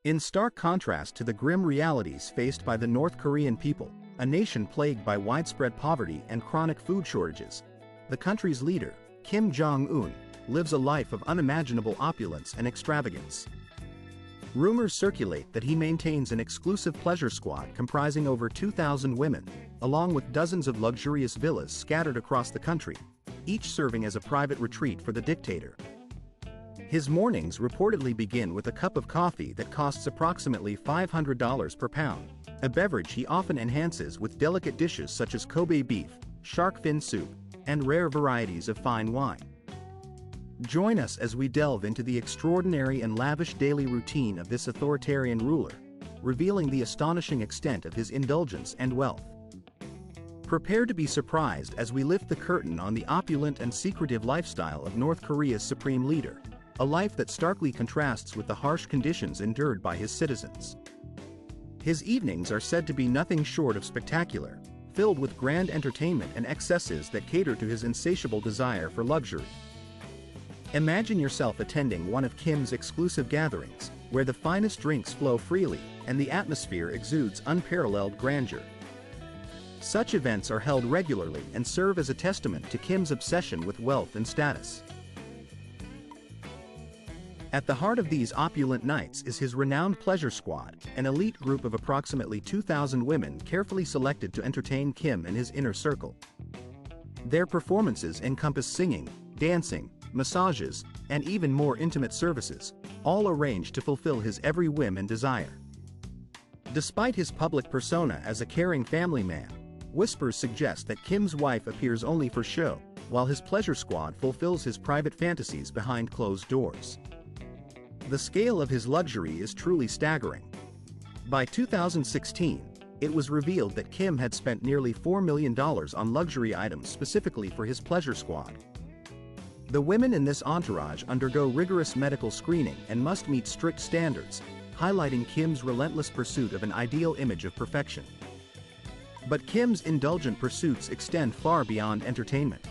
In stark contrast to the grim realities faced by the North Korean people, a nation plagued by widespread poverty and chronic food shortages, the country's leader, Kim Jong-un, lives a life of unimaginable opulence and extravagance. Rumors circulate that he maintains an exclusive pleasure squad comprising over 2,000 women, along with dozens of luxurious villas scattered across the country, each serving as a private retreat for the dictator. His mornings reportedly begin with a cup of coffee that costs approximately $500 per pound, a beverage he often enhances with delicate dishes such as Kobe beef, shark fin soup, and rare varieties of fine wine. Join us as we delve into the extraordinary and lavish daily routine of this authoritarian ruler, revealing the astonishing extent of his indulgence and wealth. Prepare to be surprised as we lift the curtain on the opulent and secretive lifestyle of North Korea's supreme leader, a life that starkly contrasts with the harsh conditions endured by his citizens. His evenings are said to be nothing short of spectacular, filled with grand entertainment and excesses that cater to his insatiable desire for luxury. Imagine yourself attending one of Kim's exclusive gatherings, where the finest drinks flow freely and the atmosphere exudes unparalleled grandeur. Such events are held regularly and serve as a testament to Kim's obsession with wealth and status. At the heart of these opulent nights is his renowned pleasure squad, an elite group of approximately 2,000 women carefully selected to entertain Kim and his inner circle. Their performances encompass singing, dancing, massages, and even more intimate services, all arranged to fulfill his every whim and desire. Despite his public persona as a caring family man, whispers suggest that Kim's wife appears only for show, while his pleasure squad fulfills his private fantasies behind closed doors. The scale of his luxury is truly staggering. By 2016, it was revealed that Kim had spent nearly $4 million on luxury items specifically for his pleasure squad. The women in this entourage undergo rigorous medical screening and must meet strict standards, highlighting Kim's relentless pursuit of an ideal image of perfection. But Kim's indulgent pursuits extend far beyond entertainment.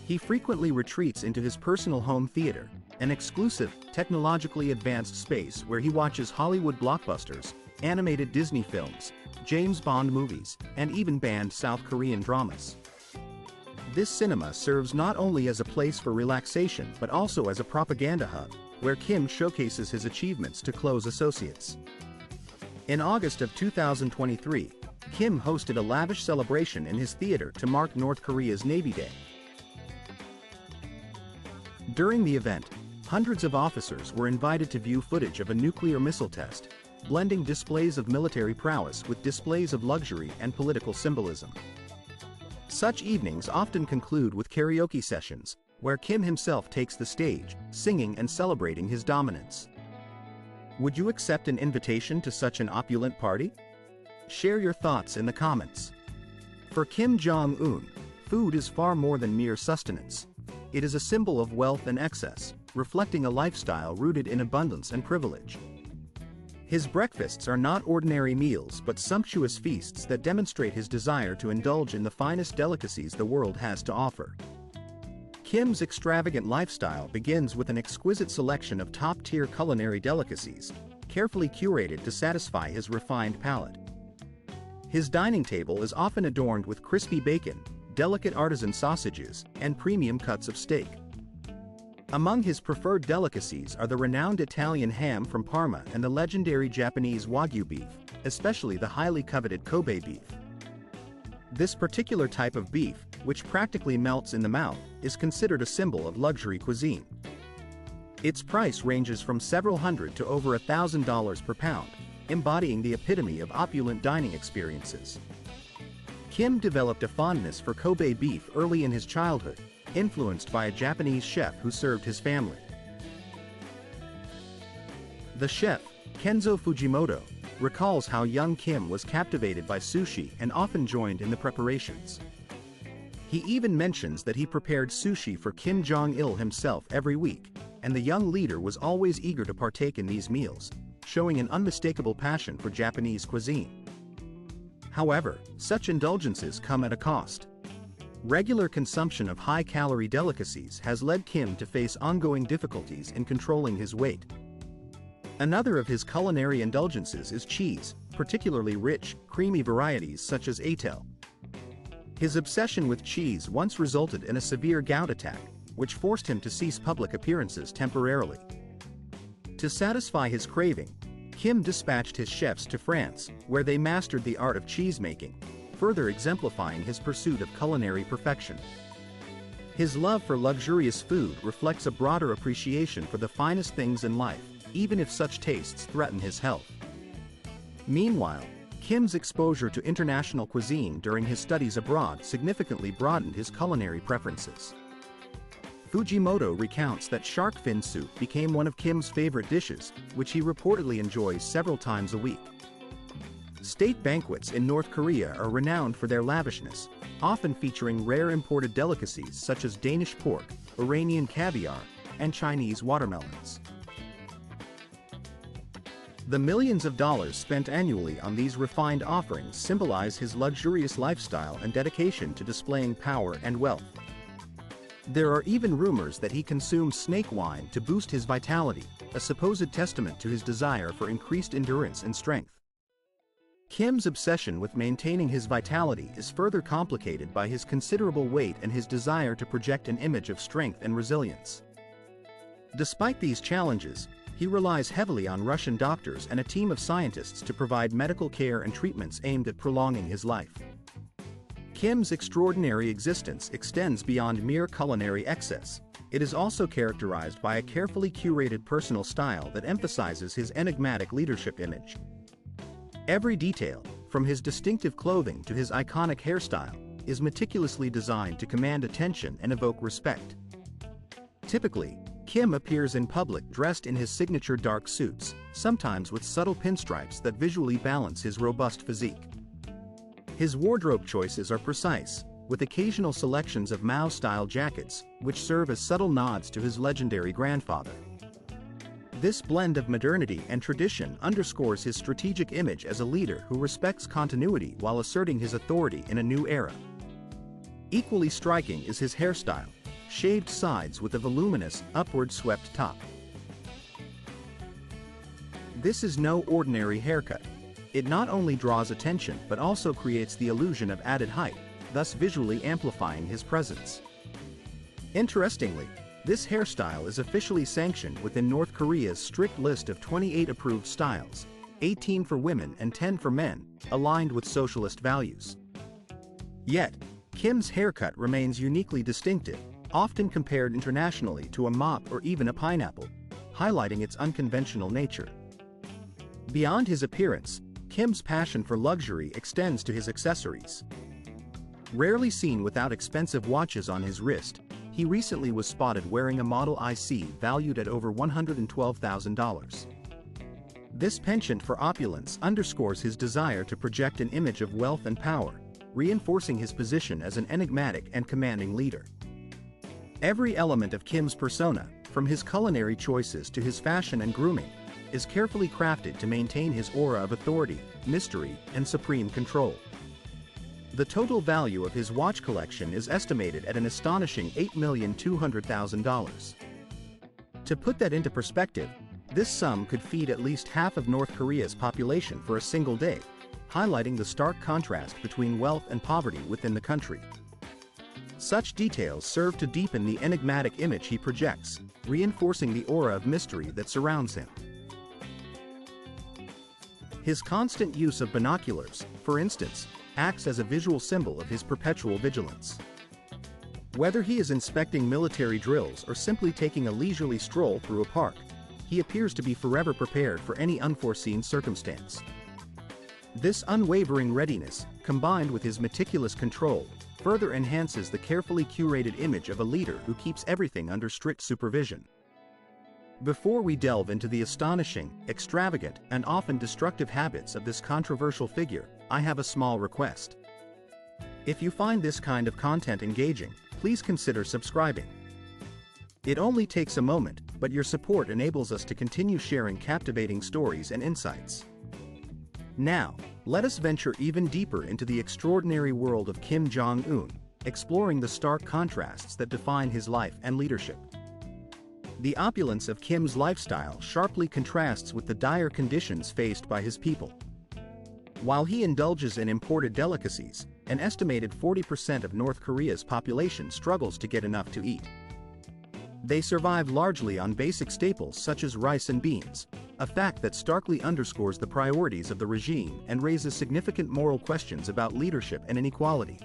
He frequently retreats into his personal home theater, an exclusive, technologically advanced space where he watches Hollywood blockbusters, animated Disney films, James Bond movies, and even banned South Korean dramas. This cinema serves not only as a place for relaxation but also as a propaganda hub, where Kim showcases his achievements to close associates. In August of 2023, Kim hosted a lavish celebration in his theater to mark North Korea's Navy Day. During the event, hundreds of officers were invited to view footage of a nuclear missile test, blending displays of military prowess with displays of luxury and political symbolism. Such evenings often conclude with karaoke sessions, where Kim himself takes the stage, singing and celebrating his dominance. Would you accept an invitation to such an opulent party? Share your thoughts in the comments. For Kim Jong-un, food is far more than mere sustenance. It is a symbol of wealth and excess, reflecting a lifestyle rooted in abundance and privilege. His breakfasts are not ordinary meals but sumptuous feasts that demonstrate his desire to indulge in the finest delicacies the world has to offer. Kim's extravagant lifestyle begins with an exquisite selection of top-tier culinary delicacies, carefully curated to satisfy his refined palate. His dining table is often adorned with crispy bacon, delicate artisan sausages, and premium cuts of steak. Among his preferred delicacies are the renowned Italian ham from Parma and the legendary Japanese Wagyu beef, especially the highly coveted Kobe beef. This particular type of beef, which practically melts in the mouth, is considered a symbol of luxury cuisine. Its price ranges from several hundred to over $1,000 per pound, embodying the epitome of opulent dining experiences. Kim developed a fondness for Kobe beef early in his childhood, influenced by a Japanese chef who served his family. The chef, Kenzo Fujimoto, recalls how young Kim was captivated by sushi and often joined in the preparations. He even mentions that he prepared sushi for Kim Jong-il himself every week, and the young leader was always eager to partake in these meals, showing an unmistakable passion for Japanese cuisine. However, such indulgences come at a cost. Regular consumption of high-calorie delicacies has led Kim to face ongoing difficulties in controlling his weight. Another of his culinary indulgences is cheese, particularly rich, creamy varieties such as Atel. His obsession with cheese once resulted in a severe gout attack, which forced him to cease public appearances temporarily. To satisfy his craving, Kim dispatched his chefs to France, where they mastered the art of cheese-making, further exemplifying his pursuit of culinary perfection. His love for luxurious food reflects a broader appreciation for the finest things in life, even if such tastes threaten his health. Meanwhile, Kim's exposure to international cuisine during his studies abroad significantly broadened his culinary preferences. Fujimoto recounts that shark fin soup became one of Kim's favorite dishes, which he reportedly enjoys several times a week. State banquets in North Korea are renowned for their lavishness, often featuring rare imported delicacies such as Danish pork, Iranian caviar, and Chinese watermelons. The millions of dollars spent annually on these refined offerings symbolize his luxurious lifestyle and dedication to displaying power and wealth. There are even rumors that he consumes snake wine to boost his vitality, a supposed testament to his desire for increased endurance and strength. Kim's obsession with maintaining his vitality is further complicated by his considerable weight and his desire to project an image of strength and resilience. Despite these challenges, he relies heavily on Russian doctors and a team of scientists to provide medical care and treatments aimed at prolonging his life. Kim's extraordinary existence extends beyond mere culinary excess. It is also characterized by a carefully curated personal style that emphasizes his enigmatic leadership image. Every detail, from his distinctive clothing to his iconic hairstyle, is meticulously designed to command attention and evoke respect. Typically, Kim appears in public dressed in his signature dark suits, sometimes with subtle pinstripes that visually balance his robust physique. His wardrobe choices are precise, with occasional selections of Mao-style jackets, which serve as subtle nods to his legendary grandfather. This blend of modernity and tradition underscores his strategic image as a leader who respects continuity while asserting his authority in a new era. Equally striking is his hairstyle, shaved sides with a voluminous, upward-swept top. This is no ordinary haircut. It not only draws attention but also creates the illusion of added height, thus visually amplifying his presence. Interestingly, this hairstyle is officially sanctioned within North Korea's strict list of 28 approved styles, 18 for women and 10 for men, aligned with socialist values. Yet, Kim's haircut remains uniquely distinctive, often compared internationally to a mop or even a pineapple, highlighting its unconventional nature. Beyond his appearance, Kim's passion for luxury extends to his accessories. Rarely seen without expensive watches on his wrist, he recently was spotted wearing a Model IC valued at over $112,000. This penchant for opulence underscores his desire to project an image of wealth and power, reinforcing his position as an enigmatic and commanding leader. Every element of Kim's persona, from his culinary choices to his fashion and grooming, is carefully crafted to maintain his aura of authority, mystery, and supreme control. The total value of his watch collection is estimated at an astonishing $8,200,000. To put that into perspective, this sum could feed at least half of North Korea's population for a single day, highlighting the stark contrast between wealth and poverty within the country. Such details serve to deepen the enigmatic image he projects, reinforcing the aura of mystery that surrounds him. His constant use of binoculars, for instance, acts as a visual symbol of his perpetual vigilance. Whether he is inspecting military drills or simply taking a leisurely stroll through a park, he appears to be forever prepared for any unforeseen circumstance. This unwavering readiness, combined with his meticulous control, further enhances the carefully curated image of a leader who keeps everything under strict supervision. Before we delve into the astonishing, extravagant, and often destructive habits of this controversial figure, I have a small request. If you find this kind of content engaging, please consider subscribing. It only takes a moment, but your support enables us to continue sharing captivating stories and insights. Now, let us venture even deeper into the extraordinary world of Kim Jong-un, exploring the stark contrasts that define his life and leadership. The opulence of Kim's lifestyle sharply contrasts with the dire conditions faced by his people. While he indulges in imported delicacies, an estimated 40% of North Korea's population struggles to get enough to eat. They survive largely on basic staples such as rice and beans, a fact that starkly underscores the priorities of the regime and raises significant moral questions about leadership and inequality.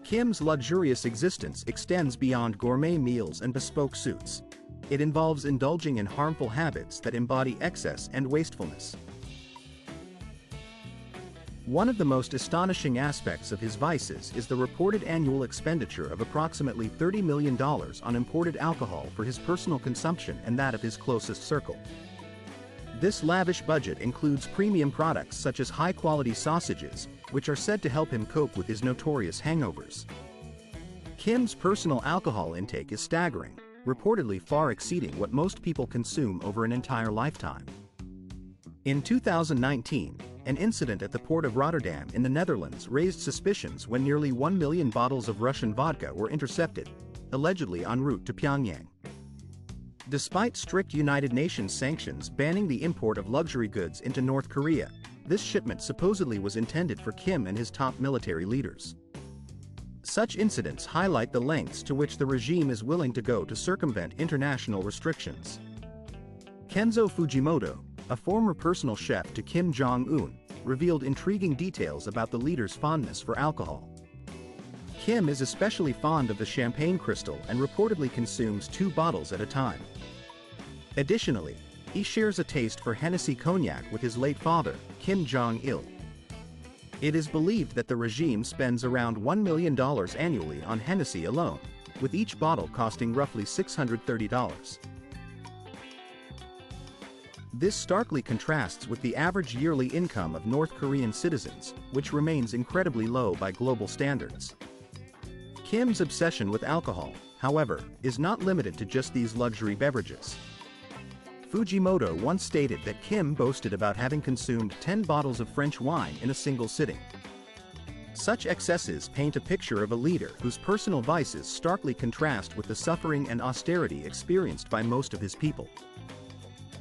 Kim's luxurious existence extends beyond gourmet meals and bespoke suits. It involves indulging in harmful habits that embody excess and wastefulness. One of the most astonishing aspects of his vices is the reported annual expenditure of approximately $30 million on imported alcohol for his personal consumption and that of his closest circle. This lavish budget includes premium products such as high-quality sausages, which are said to help him cope with his notorious hangovers. Kim's personal alcohol intake is staggering, reportedly far exceeding what most people consume over an entire lifetime. In 2019, an incident at the port of Rotterdam in the Netherlands raised suspicions when nearly 1 million bottles of Russian vodka were intercepted, allegedly en route to Pyongyang. Despite strict United Nations sanctions banning the import of luxury goods into North Korea, this shipment supposedly was intended for Kim and his top military leaders. Such incidents highlight the lengths to which the regime is willing to go to circumvent international restrictions. Kenzo Fujimoto, a former personal chef to Kim Jong-un, revealed intriguing details about the leader's fondness for alcohol. Kim is especially fond of the champagne crystal and reportedly consumes 2 bottles at a time. Additionally, he shares a taste for Hennessy cognac with his late father, Kim Jong-il. It is believed that the regime spends around $1 million annually on Hennessy alone, with each bottle costing roughly $630. This starkly contrasts with the average yearly income of North Korean citizens, which remains incredibly low by global standards. Kim's obsession with alcohol, however, is not limited to just these luxury beverages. Fujimoto once stated that Kim boasted about having consumed 10 bottles of French wine in a single sitting. Such excesses paint a picture of a leader whose personal vices starkly contrast with the suffering and austerity experienced by most of his people.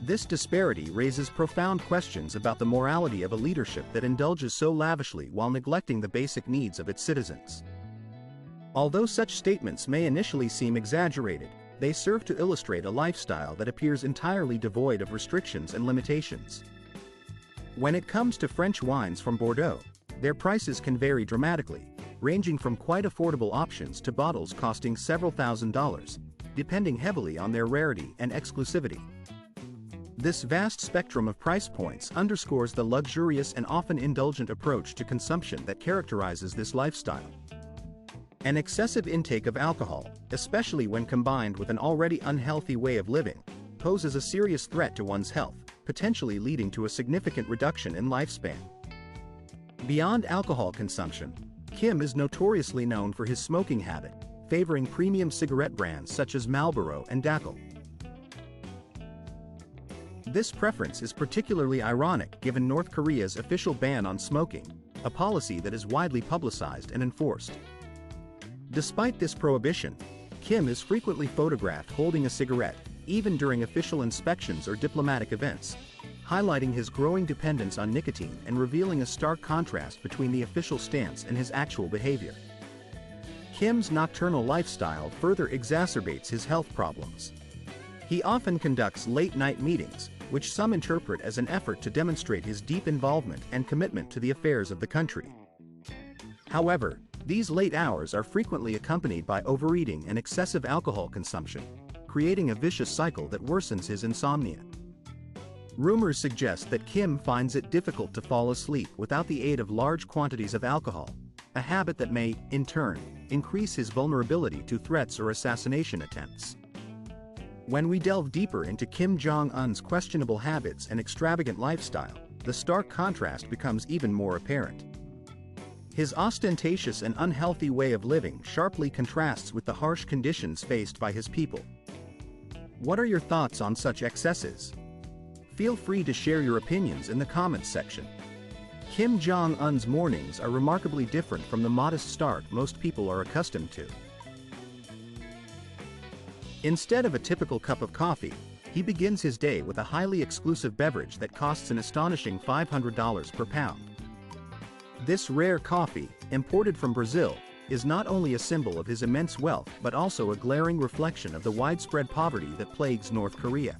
This disparity raises profound questions about the morality of a leadership that indulges so lavishly while neglecting the basic needs of its citizens. Although such statements may initially seem exaggerated, they serve to illustrate a lifestyle that appears entirely devoid of restrictions and limitations. When it comes to French wines from Bordeaux, their prices can vary dramatically, ranging from quite affordable options to bottles costing several $1,000s, depending heavily on their rarity and exclusivity. This vast spectrum of price points underscores the luxurious and often indulgent approach to consumption that characterizes this lifestyle. An excessive intake of alcohol, especially when combined with an already unhealthy way of living, poses a serious threat to one's health, potentially leading to a significant reduction in lifespan. Beyond alcohol consumption, Kim is notoriously known for his smoking habit, favoring premium cigarette brands such as Marlboro and Dackel. This preference is particularly ironic given North Korea's official ban on smoking, a policy that is widely publicized and enforced. Despite this prohibition, Kim is frequently photographed holding a cigarette, even during official inspections or diplomatic events, highlighting his growing dependence on nicotine and revealing a stark contrast between the official stance and his actual behavior. Kim's nocturnal lifestyle further exacerbates his health problems. He often conducts late-night meetings, which some interpret as an effort to demonstrate his deep involvement and commitment to the affairs of the country. However, these late hours are frequently accompanied by overeating and excessive alcohol consumption, creating a vicious cycle that worsens his insomnia. Rumors suggest that Kim finds it difficult to fall asleep without the aid of large quantities of alcohol, a habit that may, in turn, increase his vulnerability to threats or assassination attempts. When we delve deeper into Kim Jong-un's questionable habits and extravagant lifestyle, the stark contrast becomes even more apparent. His ostentatious and unhealthy way of living sharply contrasts with the harsh conditions faced by his people. What are your thoughts on such excesses? Feel free to share your opinions in the comments section. Kim Jong-un's mornings are remarkably different from the modest start most people are accustomed to. Instead of a typical cup of coffee, he begins his day with a highly exclusive beverage that costs an astonishing $500 per pound. This rare coffee, imported from Brazil, is not only a symbol of his immense wealth but also a glaring reflection of the widespread poverty that plagues North Korea.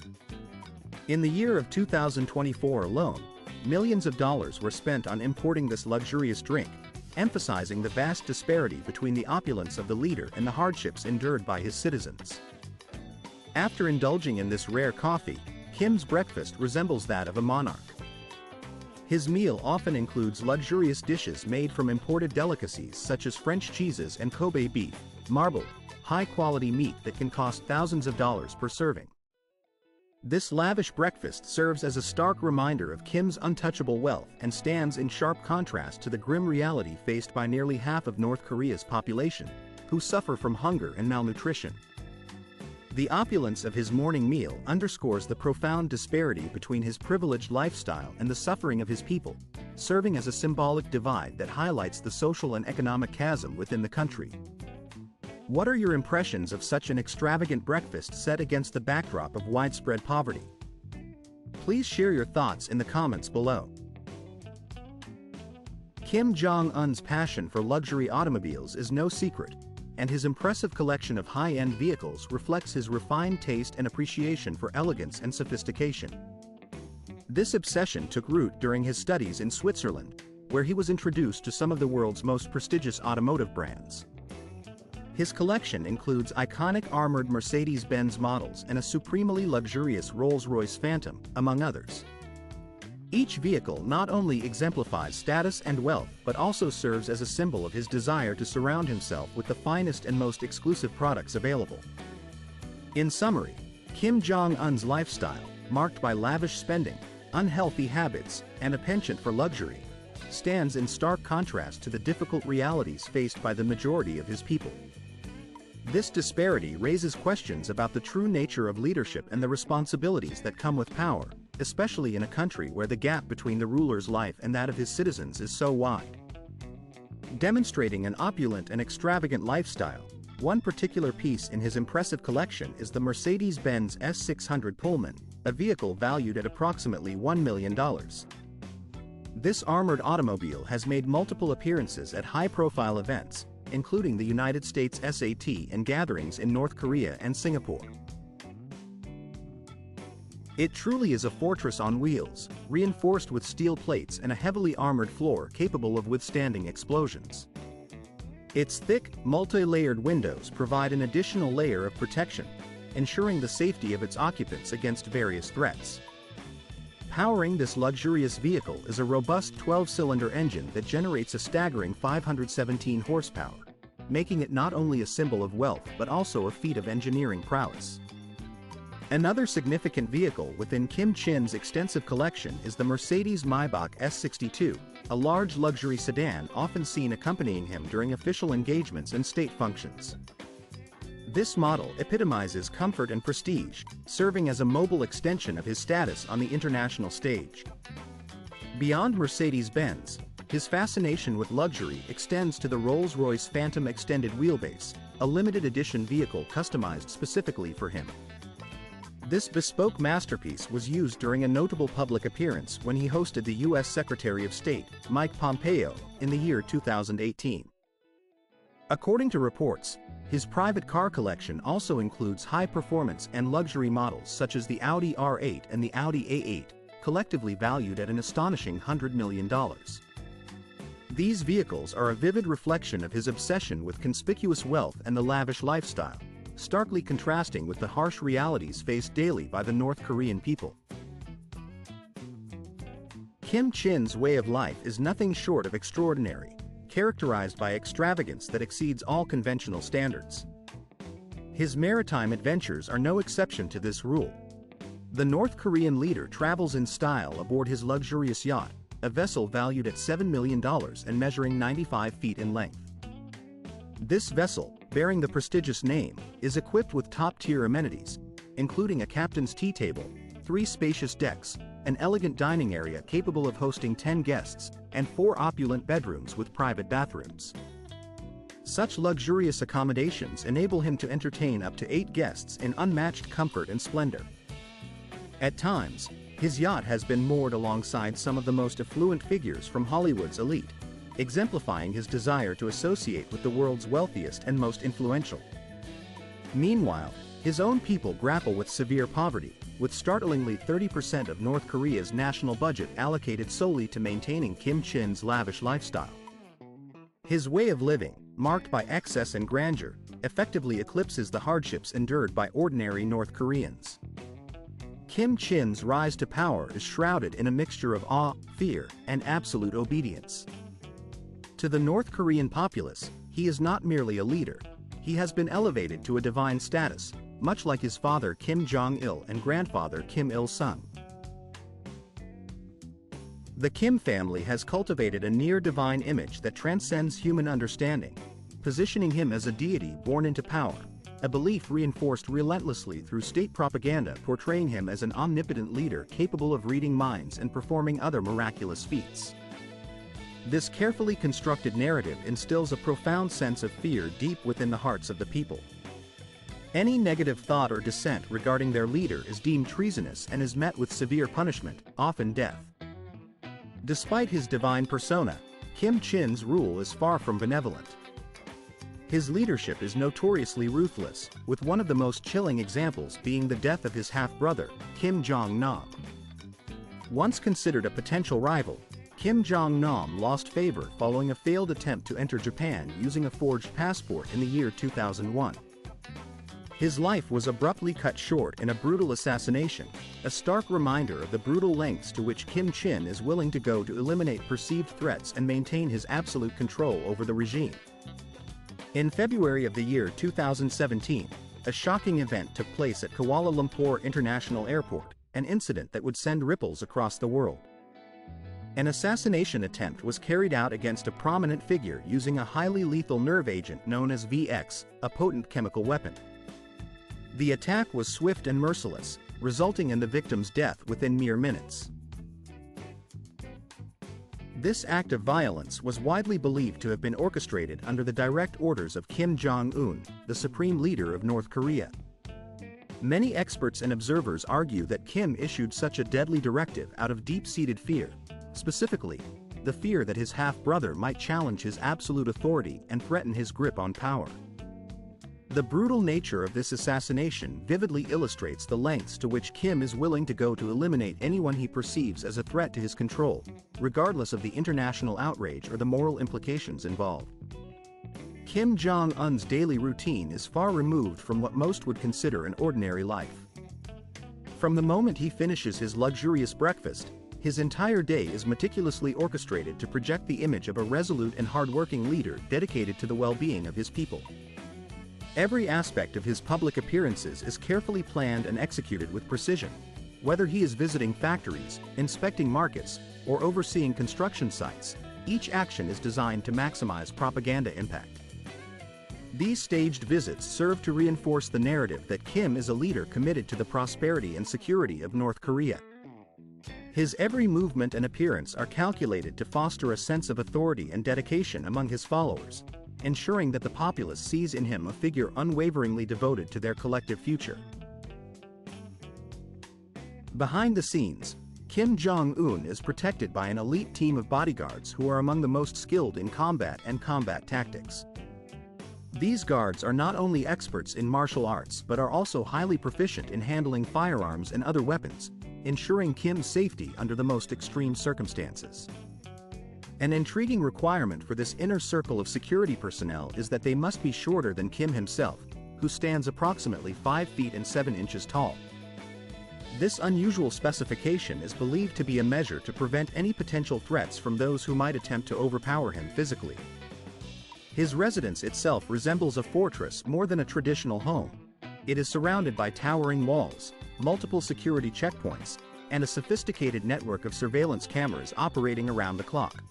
In the year of 2024 alone, millions of dollars were spent on importing this luxurious drink, emphasizing the vast disparity between the opulence of the leader and the hardships endured by his citizens. After indulging in this rare coffee, Kim's breakfast resembles that of a monarch. His meal often includes luxurious dishes made from imported delicacies such as French cheeses and Kobe beef, marbled, high-quality meat that can cost thousands of dollars per serving. This lavish breakfast serves as a stark reminder of Kim's untouchable wealth and stands in sharp contrast to the grim reality faced by nearly half of North Korea's population, who suffer from hunger and malnutrition. The opulence of his morning meal underscores the profound disparity between his privileged lifestyle and the suffering of his people, serving as a symbolic divide that highlights the social and economic chasm within the country. What are your impressions of such an extravagant breakfast set against the backdrop of widespread poverty? Please share your thoughts in the comments below. Kim Jong-un's passion for luxury automobiles is no secret, and his impressive collection of high-end vehicles reflects his refined taste and appreciation for elegance and sophistication. This obsession took root during his studies in Switzerland, where he was introduced to some of the world's most prestigious automotive brands. His collection includes iconic armored Mercedes-Benz models and a supremely luxurious Rolls-Royce Phantom, among others. Each vehicle not only exemplifies status and wealth but also serves as a symbol of his desire to surround himself with the finest and most exclusive products available. In summary, Kim Jong-un's lifestyle, marked by lavish spending, unhealthy habits, and a penchant for luxury, stands in stark contrast to the difficult realities faced by the majority of his people. This disparity raises questions about the true nature of leadership and the responsibilities that come with power, especially in a country where the gap between the ruler's life and that of his citizens is so wide. Demonstrating an opulent and extravagant lifestyle, one particular piece in his impressive collection is the Mercedes-Benz S600 Pullman, a vehicle valued at approximately $1 million. This armored automobile has made multiple appearances at high-profile events, including the United States SAT and gatherings in North Korea and Singapore. It truly is a fortress on wheels, reinforced with steel plates and a heavily armored floor capable of withstanding explosions. Its thick, multi-layered windows provide an additional layer of protection, ensuring the safety of its occupants against various threats. Powering this luxurious vehicle is a robust 12-cylinder engine that generates a staggering 517 horsepower, making it not only a symbol of wealth but also a feat of engineering prowess. Another significant vehicle within Kim Chin's extensive collection is the Mercedes-Maybach S62, a large luxury sedan often seen accompanying him during official engagements and state functions. This model epitomizes comfort and prestige, serving as a mobile extension of his status on the international stage. Beyond Mercedes-Benz, his fascination with luxury extends to the Rolls-Royce Phantom Extended Wheelbase, a limited edition vehicle customized specifically for him. This bespoke masterpiece was used during a notable public appearance when he hosted the U.S. Secretary of State, Mike Pompeo, in the year 2018. According to reports, his private car collection also includes high-performance and luxury models such as the Audi R8 and the Audi A8, collectively valued at an astonishing $100 million. These vehicles are a vivid reflection of his obsession with conspicuous wealth and the lavish lifestyle, starkly contrasting with the harsh realities faced daily by the North Korean people. Kim Chin's way of life is nothing short of extraordinary, characterized by extravagance that exceeds all conventional standards. His maritime adventures are no exception to this rule. The North Korean leader travels in style aboard his luxurious yacht, a vessel valued at $7 million and measuring 95 feet in length. This vessel, bearing the prestigious name, is equipped with top-tier amenities, including a captain's tea table, 3 spacious decks, an elegant dining area capable of hosting 10 guests, and 4 opulent bedrooms with private bathrooms. Such luxurious accommodations enable him to entertain up to 8 guests in unmatched comfort and splendor. At times, his yacht has been moored alongside some of the most affluent figures from Hollywood's elite, exemplifying his desire to associate with the world's wealthiest and most influential. Meanwhile, his own people grapple with severe poverty, with startlingly 30% of North Korea's national budget allocated solely to maintaining Kim Chin's lavish lifestyle. His way of living, marked by excess and grandeur, effectively eclipses the hardships endured by ordinary North Koreans. Kim Chin's rise to power is shrouded in a mixture of awe, fear, and absolute obedience. To the North Korean populace, he is not merely a leader, he has been elevated to a divine status, much like his father Kim Jong-il and grandfather Kim Il-sung. The Kim family has cultivated a near-divine image that transcends human understanding, positioning him as a deity born into power, a belief reinforced relentlessly through state propaganda portraying him as an omnipotent leader capable of reading minds and performing other miraculous feats. This carefully constructed narrative instills a profound sense of fear deep within the hearts of the people. Any negative thought or dissent regarding their leader is deemed treasonous and is met with severe punishment, often death. Despite his divine persona, Kim Chin's rule is far from benevolent. His leadership is notoriously ruthless, with one of the most chilling examples being the death of his half-brother, Kim Jong-nam. Once considered a potential rival, Kim Jong-nam lost favor following a failed attempt to enter Japan using a forged passport in the year 2001. His life was abruptly cut short in a brutal assassination, a stark reminder of the brutal lengths to which Kim Chin is willing to go to eliminate perceived threats and maintain his absolute control over the regime. In February of the year 2017, a shocking event took place at Kuala Lumpur International Airport, an incident that would send ripples across the world. An assassination attempt was carried out against a prominent figure using a highly lethal nerve agent known as VX, a potent chemical weapon. The attack was swift and merciless, resulting in the victim's death within mere minutes. This act of violence was widely believed to have been orchestrated under the direct orders of Kim Jong-un, the supreme leader of North Korea. Many experts and observers argue that Kim issued such a deadly directive out of deep-seated fear, specifically, the fear that his half-brother might challenge his absolute authority and threaten his grip on power. The brutal nature of this assassination vividly illustrates the lengths to which Kim is willing to go to eliminate anyone he perceives as a threat to his control, regardless of the international outrage or the moral implications involved. Kim Jong-un's daily routine is far removed from what most would consider an ordinary life. From the moment he finishes his luxurious breakfast, his entire day is meticulously orchestrated to project the image of a resolute and hardworking leader dedicated to the well-being of his people. Every aspect of his public appearances is carefully planned and executed with precision. Whether he is visiting factories, inspecting markets, or overseeing construction sites, each action is designed to maximize propaganda impact. These staged visits serve to reinforce the narrative that Kim is a leader committed to the prosperity and security of North Korea. His every movement and appearance are calculated to foster a sense of authority and dedication among his followers, ensuring that the populace sees in him a figure unwaveringly devoted to their collective future. Behind the scenes, Kim Jong-un is protected by an elite team of bodyguards who are among the most skilled in combat and combat tactics. These guards are not only experts in martial arts but are also highly proficient in handling firearms and other weapons, ensuring Kim's safety under the most extreme circumstances. An intriguing requirement for this inner circle of security personnel is that they must be shorter than Kim himself, who stands approximately 5 feet and 7 inches tall. This unusual specification is believed to be a measure to prevent any potential threats from those who might attempt to overpower him physically. His residence itself resembles a fortress more than a traditional home. It is surrounded by towering walls, multiple security checkpoints, and a sophisticated network of surveillance cameras operating around the clock.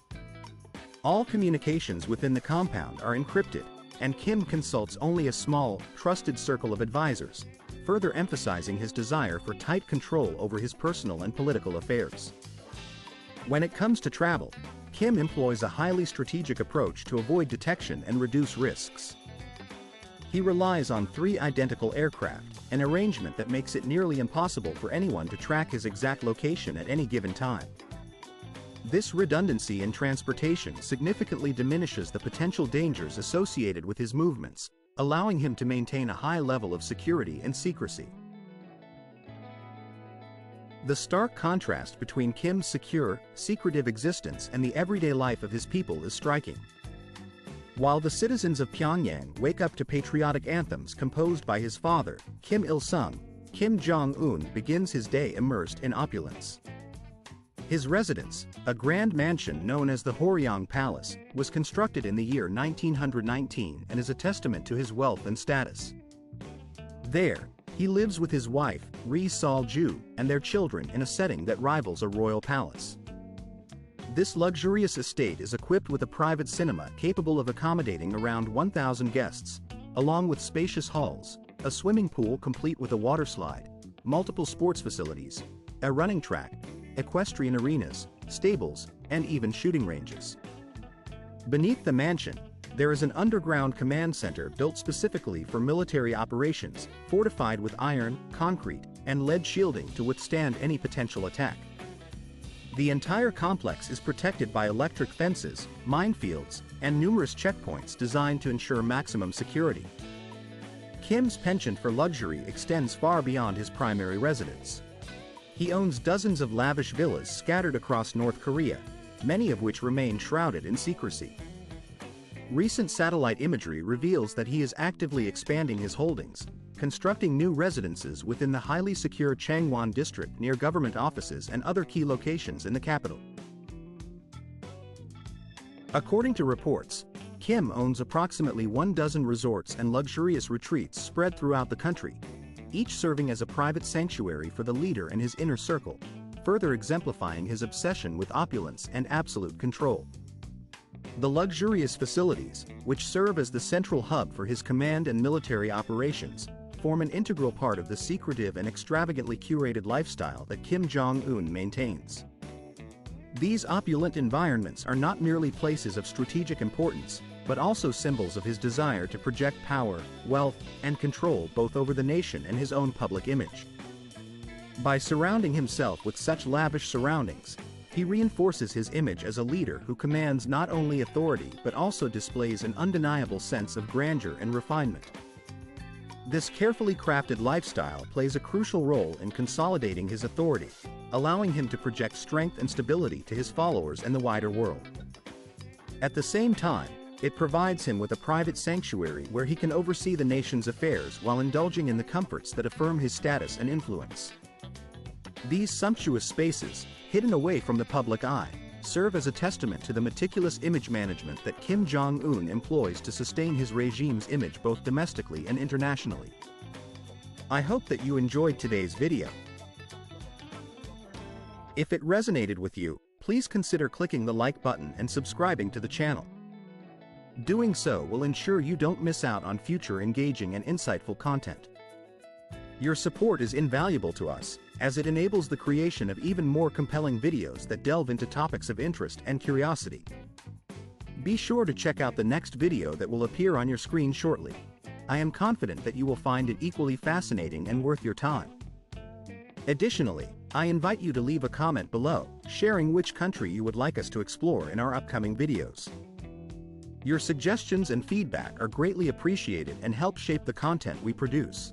All communications within the compound are encrypted, and Kim consults only a small, trusted circle of advisors, further emphasizing his desire for tight control over his personal and political affairs. When it comes to travel, Kim employs a highly strategic approach to avoid detection and reduce risks. He relies on 3 identical aircraft, an arrangement that makes it nearly impossible for anyone to track his exact location at any given time. This redundancy in transportation significantly diminishes the potential dangers associated with his movements, allowing him to maintain a high level of security and secrecy. The stark contrast between Kim's secure, secretive existence and the everyday life of his people is striking. While the citizens of Pyongyang wake up to patriotic anthems composed by his father, Kim Il-sung, Kim Jong-un begins his day immersed in opulence. His residence, a grand mansion known as the Horyong Palace, was constructed in the year 1919 and is a testament to his wealth and status. There, he lives with his wife, Ri Sol-ju, and their children in a setting that rivals a royal palace. This luxurious estate is equipped with a private cinema capable of accommodating around 1,000 guests, along with spacious halls, a swimming pool complete with a water slide, multiple sports facilities, a running track, equestrian arenas, stables, and even shooting ranges. Beneath the mansion, there is an underground command center built specifically for military operations, fortified with iron, concrete, and lead shielding to withstand any potential attack. The entire complex is protected by electric fences, minefields, and numerous checkpoints designed to ensure maximum security. Kim's penchant for luxury extends far beyond his primary residence. He owns dozens of lavish villas scattered across North Korea, many of which remain shrouded in secrecy. Recent satellite imagery reveals that he is actively expanding his holdings, constructing new residences within the highly secure Changwon district near government offices and other key locations in the capital. According to reports, Kim owns approximately 12 resorts and luxurious retreats spread throughout the country, each serving as a private sanctuary for the leader and his inner circle, further exemplifying his obsession with opulence and absolute control. The luxurious facilities, which serve as the central hub for his command and military operations, form an integral part of the secretive and extravagantly curated lifestyle that Kim Jong-un maintains. These opulent environments are not merely places of strategic importance, but also symbols of his desire to project power, wealth, and control both over the nation and his own public image. By surrounding himself with such lavish surroundings, he reinforces his image as a leader who commands not only authority but also displays an undeniable sense of grandeur and refinement. This carefully crafted lifestyle plays a crucial role in consolidating his authority, allowing him to project strength and stability to his followers and the wider world. At the same time, it provides him with a private sanctuary where he can oversee the nation's affairs while indulging in the comforts that affirm his status and influence. These sumptuous spaces, hidden away from the public eye, serve as a testament to the meticulous image management that Kim Jong-un employs to sustain his regime's image both domestically and internationally. I hope that you enjoyed today's video. If it resonated with you, please consider clicking the like button and subscribing to the channel. Doing so will ensure you don't miss out on future engaging and insightful content. Your support is invaluable to us, as it enables the creation of even more compelling videos that delve into topics of interest and curiosity. Be sure to check out the next video that will appear on your screen shortly. I am confident that you will find it equally fascinating and worth your time. Additionally, I invite you to leave a comment below, sharing which country you would like us to explore in our upcoming videos. Your suggestions and feedback are greatly appreciated and help shape the content we produce.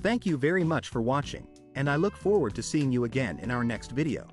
Thank you very much for watching, and I look forward to seeing you again in our next video.